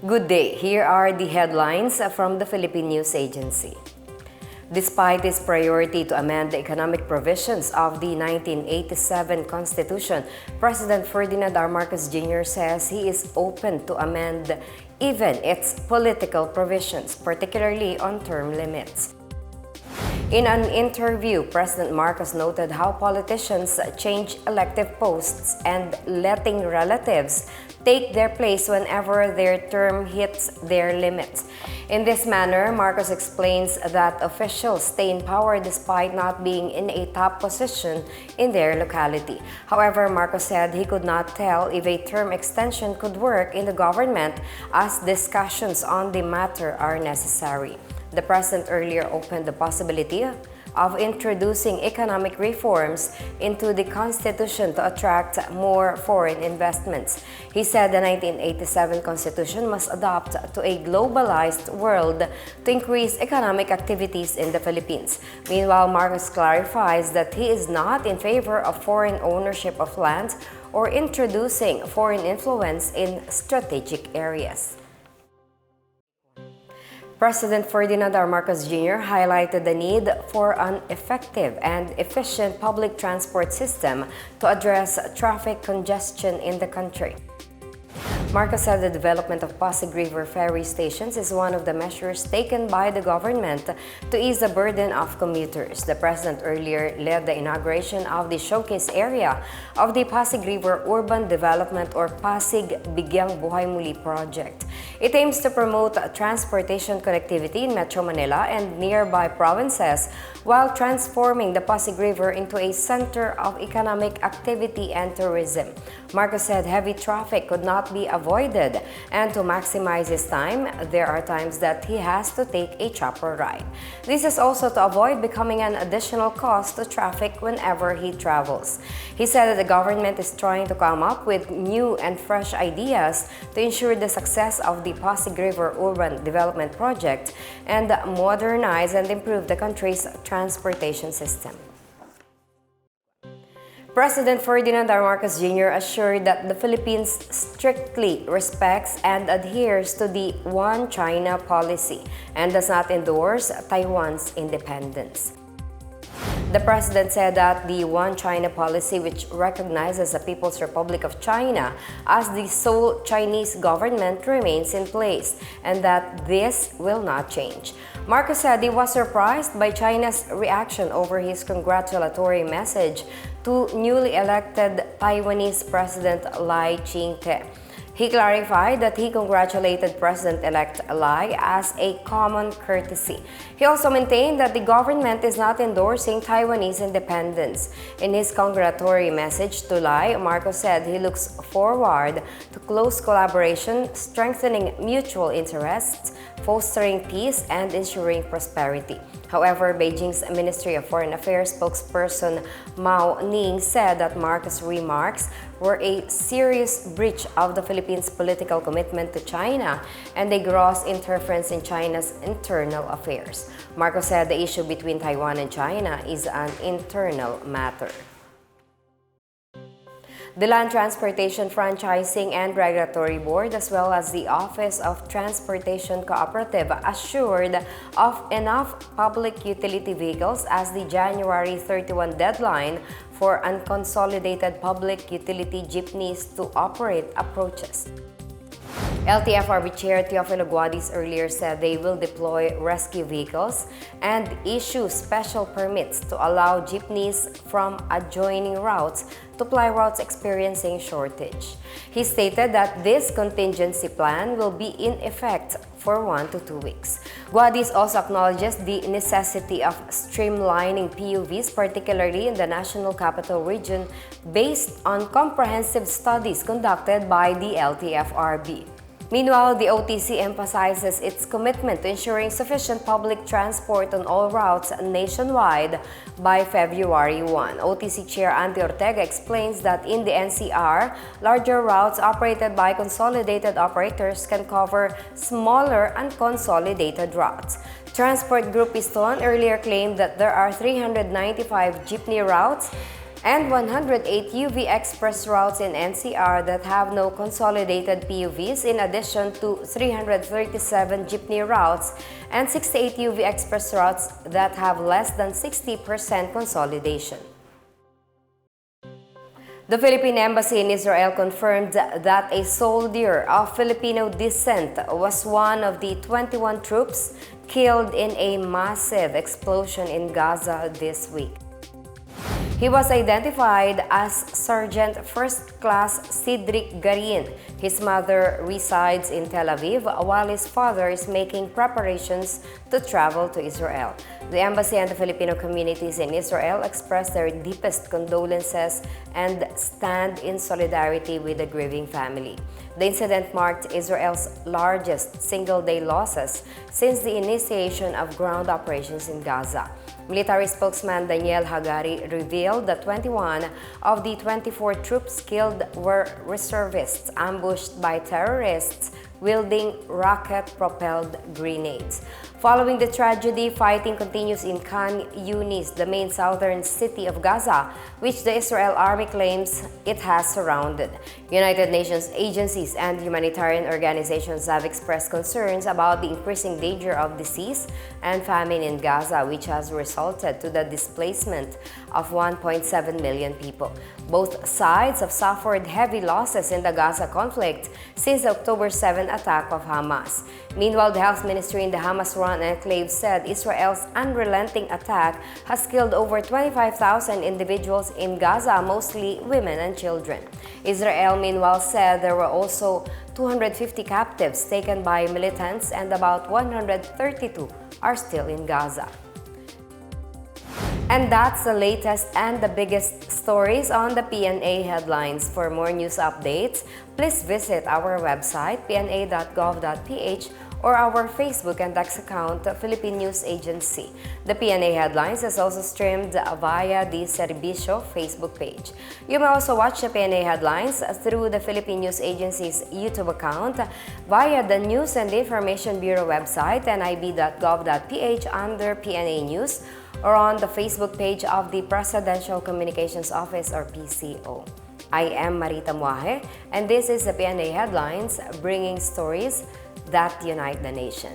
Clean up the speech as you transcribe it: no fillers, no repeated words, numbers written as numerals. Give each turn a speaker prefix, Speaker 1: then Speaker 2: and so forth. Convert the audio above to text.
Speaker 1: Good day. Here are the headlines from the Philippine News Agency. Despite its priority to amend the economic provisions of the 1987 Constitution, President Ferdinand R. Marcos Jr. says he is open to amend even its political provisions, particularly on term limits. In an interview, President Marcos noted how politicians change elective posts and letting relatives take their place whenever their term hits their limits. In this manner, Marcos explains that officials stay in power despite not being in a top position in their locality. However, Marcos said he could not tell if a term extension could work in the government as discussions on the matter are necessary. The president earlier opened the possibility of introducing economic reforms into the Constitution to attract more foreign investments. He said the 1987 Constitution must adapt to a globalized world to increase economic activities in the Philippines. Meanwhile, Marcos clarifies that he is not in favor of foreign ownership of land or introducing foreign influence in strategic areas. President Ferdinand R. Marcos Jr. highlighted the need for an effective and efficient public transport system to address traffic congestion in the country. Marcos said the development of Pasig River ferry stations is one of the measures taken by the government to ease the burden of commuters. The president earlier led the inauguration of the showcase area of the Pasig River Urban Development or Pasig Bigyang Buhay Muli project. It aims to promote transportation connectivity in Metro Manila and nearby provinces while transforming the Pasig River into a center of economic activity and tourism. Marcos said heavy traffic could not be avoided, and to maximize his time, there are times that he has to take a chopper ride. This is also to avoid becoming an additional cost to traffic whenever he travels. He said that the government is trying to come up with new and fresh ideas to ensure the success of the Pasig River Urban Development Project and modernize and improve the country's transportation system. President Ferdinand R. Marcos Jr. assured that the Philippines strictly respects and adheres to the One China policy and does not endorse Taiwan's independence. The president said that the One China policy, which recognizes the People's Republic of China as the sole Chinese government, remains in place and that this will not change. Marcos said he was surprised by China's reaction over his congratulatory message to newly elected Taiwanese President Lai Ching-te. He clarified that he congratulated President-elect Lai as a common courtesy. He also maintained that the government is not endorsing Taiwanese independence. In his congratulatory message to Lai, Marcos said he looks forward to close collaboration, strengthening mutual interests, fostering peace, and ensuring prosperity. However, Beijing's Ministry of Foreign Affairs spokesperson Mao Ning said that Marcos' remarks were a serious breach of the Philippines' political commitment to China and a gross interference in China's internal affairs. Marcos said the issue between Taiwan and China is an internal matter. The Land Transportation Franchising and Regulatory Board, as well as the Office of Transportation Cooperative, assured of enough public utility vehicles as the January 31 deadline for unconsolidated public utility jeepneys to operate approaches. LTFRB Chair Teofilo Guadis earlier said they will deploy rescue vehicles and issue special permits to allow jeepneys from adjoining routes to ply routes experiencing shortage. He stated that this contingency plan will be in effect for 1 to 2 weeks. Guadis also acknowledges the necessity of streamlining PUVs, particularly in the National Capital Region, based on comprehensive studies conducted by the LTFRB. Meanwhile, the OTC emphasizes its commitment to ensuring sufficient public transport on all routes nationwide by February 1. OTC Chair Andy Ortega explains that in the NCR, larger routes operated by consolidated operators can cover smaller unconsolidated routes. Transport Group Piston earlier claimed that there are 395 jeepney routes and 108 UV express routes in NCR that have no consolidated PUVs, in addition to 337 jeepney routes and 68 UV express routes that have less than 60% consolidation. The Philippine Embassy in Israel confirmed that a soldier of Filipino descent was one of the 21 troops killed in a massive explosion in Gaza this week. He was identified as Sergeant First Class Cedric Garin. His mother resides in Tel Aviv, while his father is making preparations to travel to Israel. The embassy and the Filipino communities in Israel express their deepest condolences and stand in solidarity with the grieving family. The incident marked Israel's largest single-day losses since the initiation of ground operations in Gaza. Military spokesman Daniel Hagari revealed that 21 of the 24 troops killed were reservists ambushed by terrorists wielding rocket-propelled grenades. Following the tragedy, fighting continues in Khan Yunis, the main southern city of Gaza, which the Israel army claims it has surrounded. United Nations agencies and humanitarian organizations have expressed concerns about the increasing danger of disease and famine in Gaza, which has resulted to the displacement of 1.7 million people. Both sides have suffered heavy losses in the Gaza conflict since the October 7 attack of Hamas. Meanwhile, the health ministry in the Hamas-run enclave said Israel's unrelenting attack has killed over 25,000 individuals in Gaza, mostly women and children. Israel, meanwhile, said there were also 250 captives taken by militants and about 132 are still in Gaza. And that's the latest and the biggest stories on the Pna Headlines. For more news updates, please visit our website, pna.gov.ph, or our Facebook and X account, Philippine News Agency. The Pna Headlines is also streamed via the Servicio Facebook page. You may also watch the Pna Headlines through the Philippine News Agency's YouTube account, via the News and Information Bureau website, nib.gov.ph under Pna News, or on the Facebook page of the Presidential Communications Office, or PCO. I am Marita Muaje, and this is the Pna Headlines, bringing stories that unite the nation.